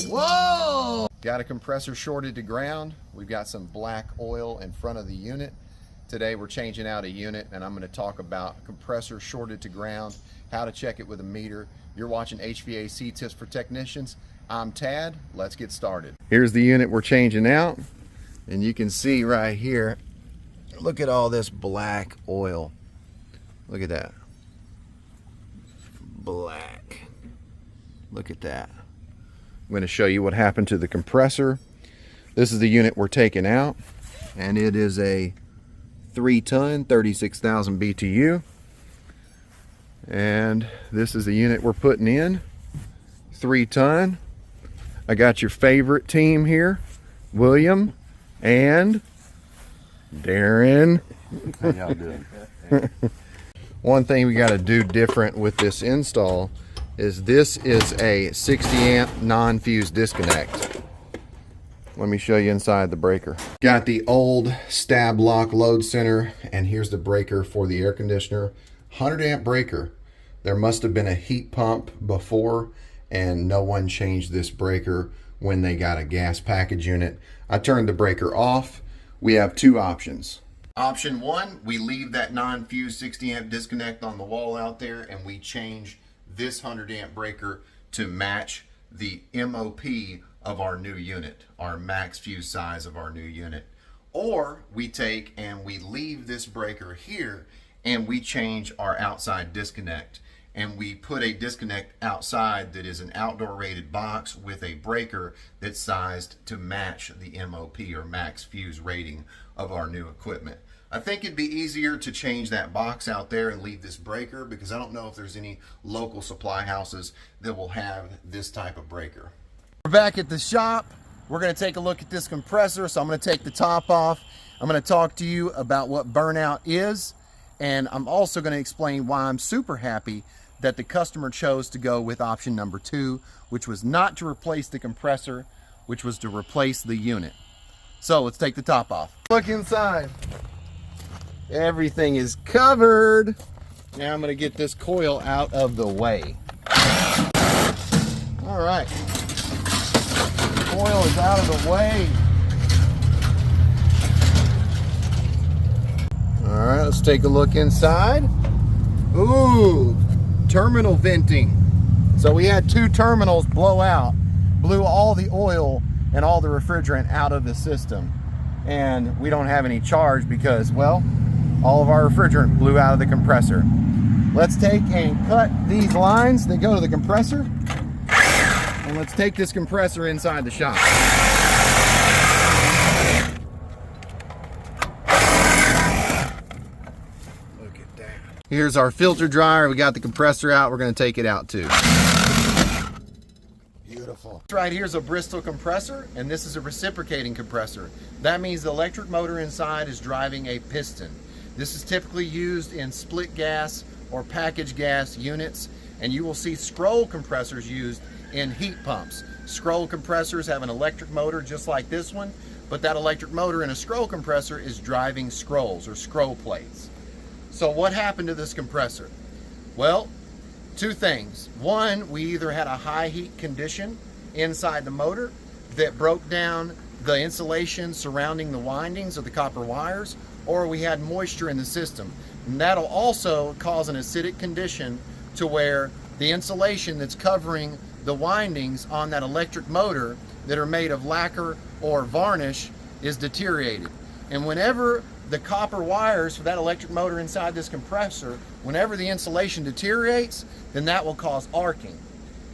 Whoa! Got a compressor shorted to ground. We've got some black oil in front of the unit. Today we're changing out a unit, and I'm going to talk about compressor shorted to ground, how to check it with a meter. You're watching HVAC Tips for Technicians. I'm Tad. Let's get started. Here's the unit we're changing out, and you can see right here, look at all this black oil. Look at that. Black. Look at that. I'm going to show you what happened to the compressor. This is the unit we're taking out, and it is a 3-ton, 36,000 BTU. And this is the unit we're putting in, 3-ton. I got your favorite team here, William and Darren. How y'all doing? One thing we got to do different with this install is this is a 60 amp non-fuse disconnect. Let me show you inside the breaker. Got the old stab lock load center, and here's the breaker for the air conditioner. 100 amp breaker. There must have been a heat pump before, and no one changed this breaker when they got a gas package unit. I turned the breaker off. We have two options. Option one, we leave that non-fuse 60 amp disconnect on the wall out there, and we change this 100 amp breaker to match the MOP of our new unit, our max fuse size of our new unit. Or we take and we leave this breaker here, and we change our outside disconnect, and we put a disconnect outside that is an outdoor rated box with a breaker that's sized to match the MOP or max fuse rating of our new equipment. I think it'd be easier to change that box out there and leave this breaker, because I don't know if there's any local supply houses that will have this type of breaker. We're back at the shop. We're going to take a look at this compressor. So I'm going to take the top off. I'm going to talk to you about what burnout is, and I'm also going to explain why I'm super happy that the customer chose to go with option number 2, which was not to replace the compressor, which was to replace the unit. So let's take the top off. Look inside. Everything is covered. Now I'm going to get this coil out of the way. All right. Coil is out of the way. All right, let's take a look inside. Ooh, terminal venting. So we had 2 terminals blow out, blew all the oil and all the refrigerant out of the system. And we don't have any charge because, well, all of our refrigerant blew out of the compressor. Let's take and cut these lines that go to the compressor, and let's take this compressor inside the shop. Look at that. Here's our filter dryer. We got the compressor out. We're going to take it out too. Beautiful. Right here's a Bristol compressor, and this is a reciprocating compressor. That means the electric motor inside is driving a piston. This is typically used in split gas or package gas units, and you will see scroll compressors used in heat pumps. Scroll compressors have an electric motor just like this one, but that electric motor in a scroll compressor is driving scrolls or scroll plates. So what happened to this compressor? Well, 2 things. One, we either had a high heat condition inside the motor that broke down the insulation surrounding the windings of the copper wires, or we had moisture in the system. And that'll also cause an acidic condition to where the insulation that's covering the windings on that electric motor that are made of lacquer or varnish is deteriorated. And whenever the copper wires for that electric motor inside this compressor, whenever the insulation deteriorates, then that will cause arcing.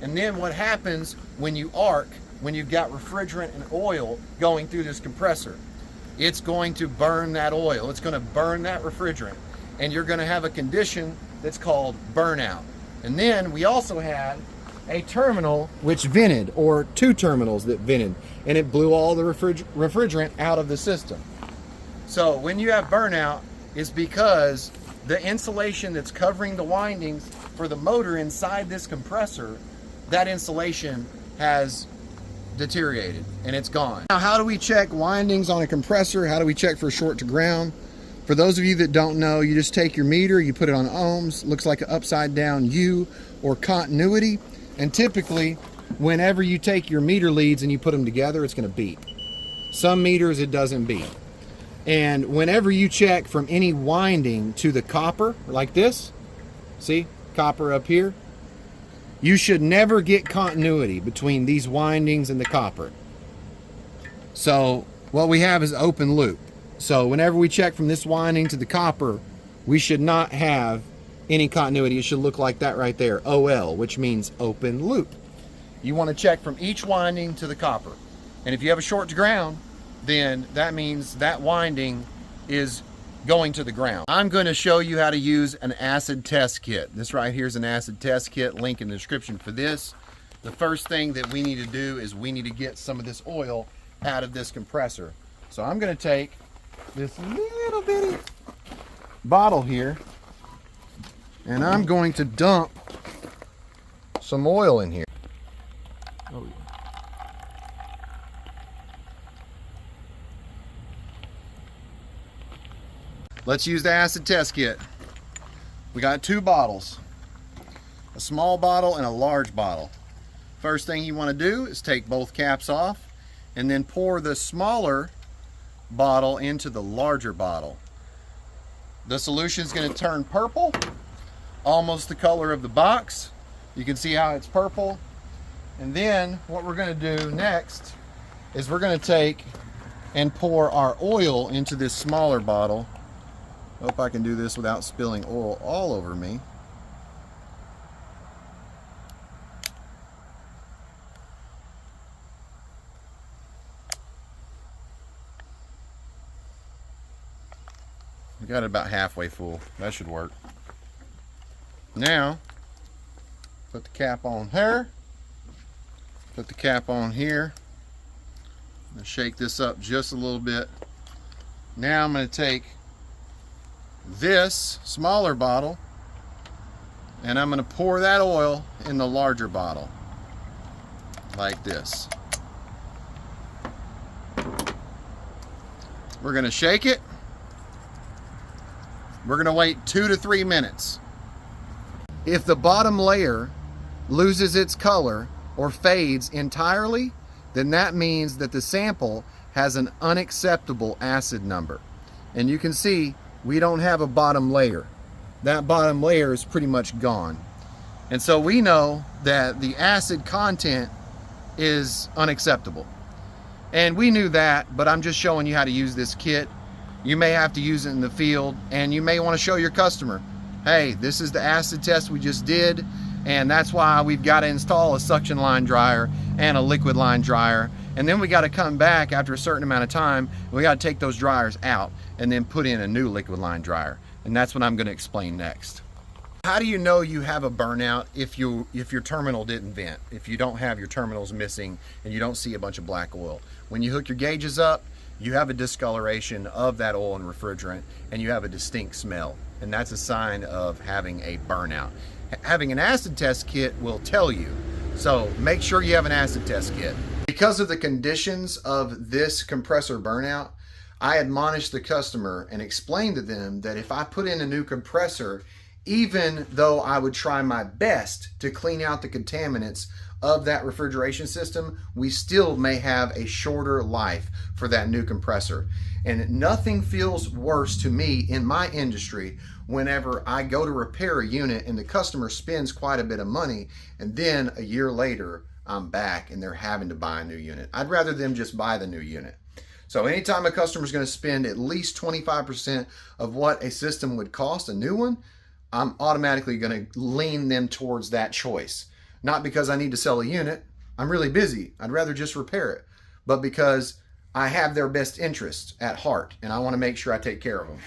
And then what happens when you arc, when you've got refrigerant and oil going through this compressor? It's going to burn that oil. It's going to burn that refrigerant. And you're going to have a condition that's called burnout. And then we also had a terminal which vented, or 2 terminals that vented, and it blew all the refrigerant out of the system. So when you have burnout, it's because the insulation that's covering the windings for the motor inside this compressor, that insulation has deteriorated and it's gone. Now, how do we check windings on a compressor? How do we check for short to ground? For those of you that don't know, you just take your meter, you put it on ohms, looks like an upside down U or continuity, and typically whenever you take your meter leads and you put them together, it's going to beep. Some meters it doesn't beep. And whenever you check from any winding to the copper, like this, see, copper up here, you should never get continuity between these windings and the copper. So what we have is open loop. So whenever we check from this winding to the copper, we should not have any continuity. It should look like that right there, OL, which means open loop. You want to check from each winding to the copper. And if you have a short to ground, then that means that winding is going to the ground. I'm going to show you how to use an acid test kit. This right here is an acid test kit, link in the description for this. The first thing that we need to do is we need to get some of this oil out of this compressor. So I'm going to take this little bitty bottle here and I'm going to dump some oil in here. Oh, yeah. Let's use the acid test kit. We got 2 bottles, a small bottle and a large bottle. First thing you want to do is take both caps off and then pour the smaller bottle into the larger bottle. The solution is going to turn purple, almost the color of the box. You can see how it's purple. And then what we're going to do next is we're going to take and pour our oil into this smaller bottle. Hope I can do this without spilling oil all over me. We got it about halfway full. That should work. Now, put the cap on here. Put the cap on here. I'm going to shake this up just a little bit. Now I'm going to take this smaller bottle and I'm going to pour that oil in the larger bottle like this. We're going to shake it. We're going to wait 2 to 3 minutes. If the bottom layer loses its color or fades entirely, then that means that the sample has an unacceptable acid number. And you can see we don't have a bottom layer. That bottom layer is pretty much gone. And so we know that the acid content is unacceptable. And we knew that, but I'm just showing you how to use this kit. You may have to use it in the field, and you may want to show your customer, hey, this is the acid test we just did, and that's why we've got to install a suction line dryer and a liquid line dryer. And then we got to come back after a certain amount of time, we got to take those dryers out and then put in a new liquid line dryer. And that's what I'm going to explain next. How do you know you have a burnout if your terminal didn't vent, if you don't have your terminals missing and you don't see a bunch of black oil? When you hook your gauges up, you have a discoloration of that oil and refrigerant and you have a distinct smell. And that's a sign of having a burnout. Having an acid test kit will tell you. So make sure you have an acid test kit. Because of the conditions of this compressor burnout, I admonished the customer and explained to them that if I put in a new compressor, even though I would try my best to clean out the contaminants of that refrigeration system, we still may have a shorter life for that new compressor. And nothing feels worse to me in my industry whenever I go to repair a unit and the customer spends quite a bit of money and then a year later I'm back and they're having to buy a new unit. I'd rather them just buy the new unit. So anytime a customer is going to spend at least 25% of what a system would cost, a new one, I'm automatically going to lean them towards that choice. Not because I need to sell a unit. I'm really busy. I'd rather just repair it. But because I have their best interests at heart and I want to make sure I take care of them.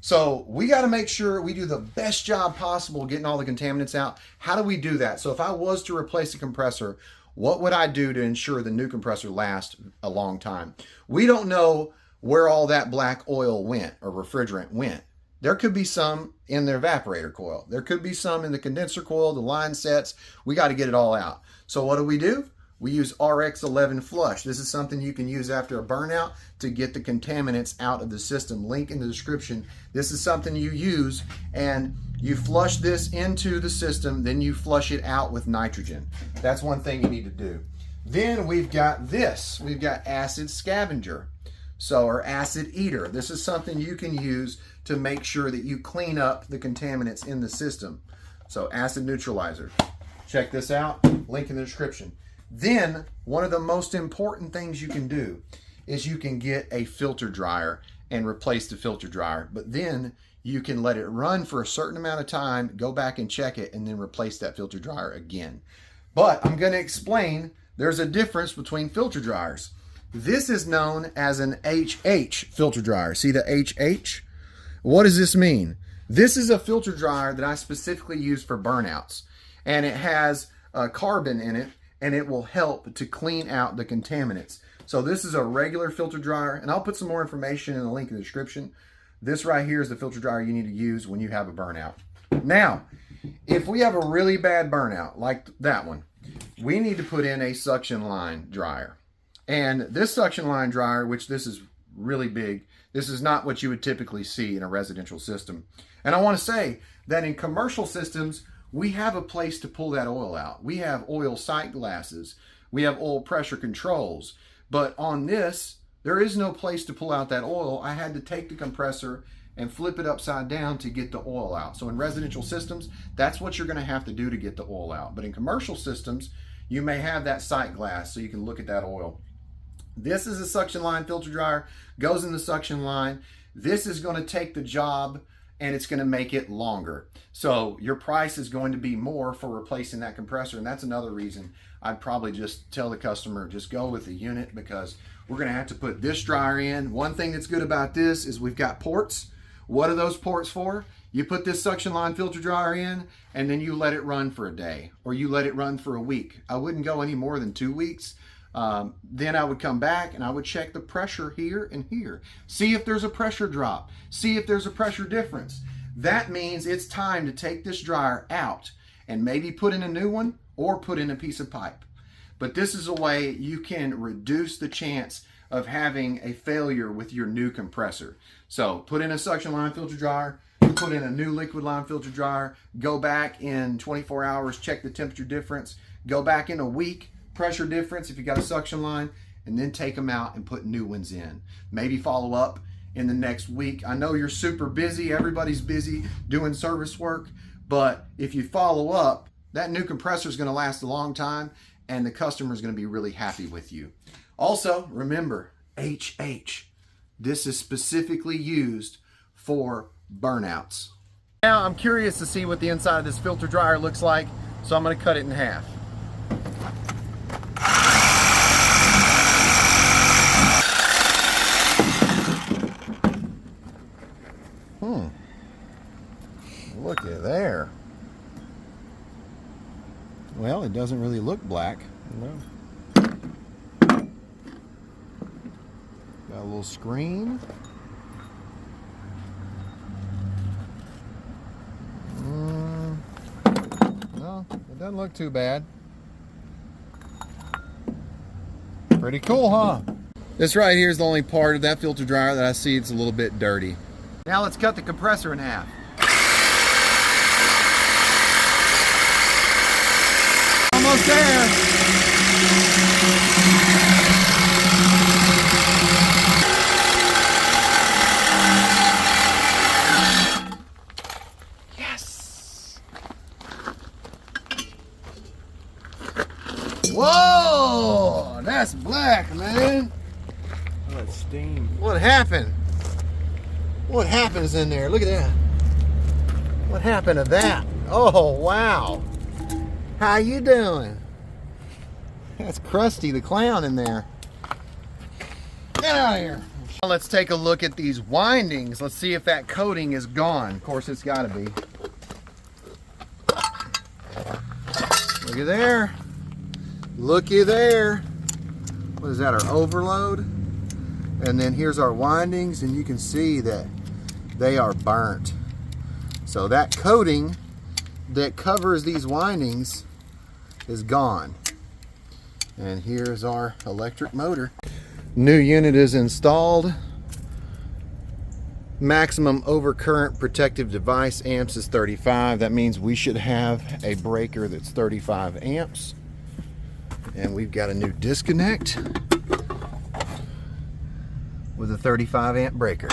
So we got to make sure we do the best job possible getting all the contaminants out. How do we do that? So if I was to replace a compressor, what would I do to ensure the new compressor lasts a long time? We don't know where all that black oil went or refrigerant went. There could be some in the evaporator coil. There could be some in the condenser coil, the line sets. We got to get it all out. So what do? We use RX11 flush. This is something you can use after a burnout to get the contaminants out of the system. Link in the description. This is something you use and You flush this into the system, then you flush it out with nitrogen. That's one thing you need to do. Then we've got this. We've got acid scavenger, or acid eater. This is something you can use to make sure that you clean up the contaminants in the system. So acid neutralizer. Check this out, link in the description. Then one of the most important things you can do is you can get a filter dryer and replace the filter dryer. But then you can let it run for a certain amount of time, go back and check it, and then replace that filter dryer again. But I'm going to explain there's a difference between filter dryers. This is known as an HH filter dryer. See the HH? What does this mean? This is a filter dryer that I specifically use for burnouts. And it has carbon in it, and it will help to clean out the contaminants. So this is a regular filter dryer, and I'll put some more information in the link in the description. This right here is the filter dryer you need to use when you have a burnout. Now, if we have a really bad burnout, like that one, we need to put in a suction line dryer. And this suction line dryer, which this is really big, this is not what you would typically see in a residential system. And I want to say that in commercial systems, we have a place to pull that oil out. We have oil sight glasses. We have oil pressure controls. But on this, there is no place to pull out that oil. I had to take the compressor and flip it upside down to get the oil out. So in residential systems, that's what you're going to have to do to get the oil out. But in commercial systems, you may have that sight glass so you can look at that oil. This is a suction line filter dryer, goes in the suction line. This is going to take the job and it's going to make it longer. So your price is going to be more for replacing that compressor. And that's another reason I'd probably just tell the customer, just go with the unit, because we're going to have to put this dryer in. One thing that's good about this is we've got ports. What are those ports for? You put this suction line filter dryer in, and then you let it run for a day, or you let it run for a week. I wouldn't go any more than 2 weeks. Then I would come back and I would check the pressure here and here. See if there's a pressure drop. See if there's a pressure difference. That means it's time to take this dryer out and maybe put in a new one or put in a piece of pipe. But this is a way you can reduce the chance of having a failure with your new compressor. So put in a suction line filter dryer, put in a new liquid line filter dryer, go back in 24 hours, check the temperature difference, go back in a week, pressure difference if you got a suction line, and then take them out and put new ones in. Maybe follow up in the next week. I know you're super busy, everybody's busy doing service work, but if you follow up, that new compressor is going to last a long time and the customer is going to be really happy with you. Also, remember, HH. This is specifically used for burnouts. Now I'm curious to see what the inside of this filter dryer looks like, so I'm going to cut it in half. Look at there. Well, it doesn't really look black. No. Got a little screen. No, it doesn't look too bad. Pretty cool, huh? This right here is the only part of that filter dryer that I see it's a little bit dirty. Now let's cut the compressor in half. Almost there. Yes. Whoa, that's black, man. Oh, that's steam. What happened? What happens in there? Look at that. What happened to that? Oh, wow. How you doing? That's Krusty the Clown in there. Get out of here. Now let's take a look at these windings. Let's see if that coating is gone. Of course, it's got to be. Looky there. Looky there. What is that, our overload? And then here's our windings, and you can see that they are burnt. So that coating that covers these windings is gone. And here's our electric motor. New unit is installed. Maximum overcurrent protective device amps is 35. That means we should have a breaker that's 35 amps. And we've got a new disconnect with a 35 amp breaker.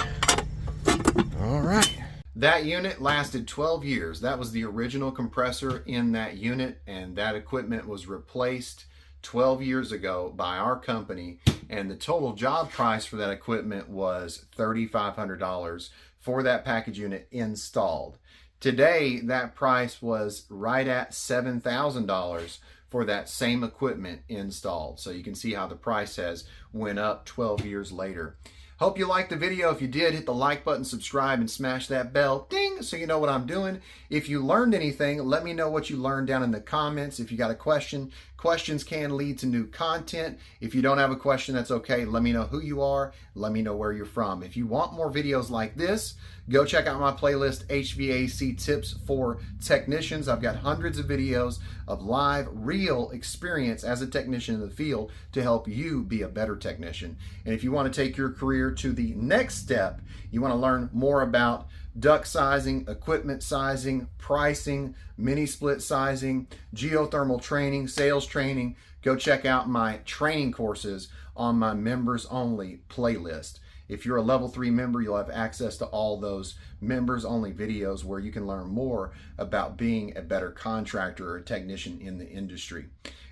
All right. That unit lasted 12 years. That was the original compressor in that unit, and that equipment was replaced 12 years ago by our company, and the total job price for that equipment was $3,500 for that package unit installed. Today, that price was right at $7,000 for that same equipment installed. So you can see how the price has went up 12 years later. Hope you liked the video. If you did, hit the like button, subscribe, and smash that bell, ding, so you know what I'm doing. If you learned anything, let me know what you learned down in the comments. If you got a question, questions can lead to new content. If you don't have a question, that's okay. Let me know who you are. Let me know where you're from. If you want more videos like this, go check out my playlist, HVAC Tips for Technicians. I've got hundreds of videos of live, real experience as a technician in the field to help you be a better technician. And if you want to take your career to the next step, you want to learn more about duct sizing, equipment sizing, pricing, mini split sizing, geothermal training, sales training, go check out my training courses on my members only playlist. If you're a level 3 member, you'll have access to all those members only videos where you can learn more about being a better contractor or a technician in the industry.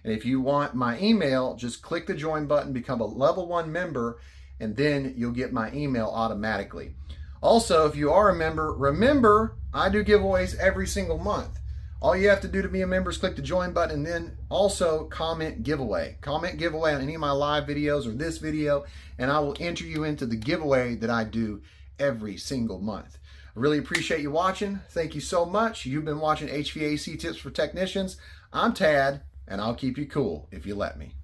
And if you want my email, just click the join button, become a level 1 member, and then you'll get my email automatically. Also, if you are a member, remember I do giveaways every single month. All you have to do to be a member is click the join button and then also comment giveaway. Comment giveaway on any of my live videos or this video, and I will enter you into the giveaway that I do every single month. I really appreciate you watching. Thank you so much. You've been watching HVAC Tips for Technicians. I'm Tad, and I'll keep you cool if you let me.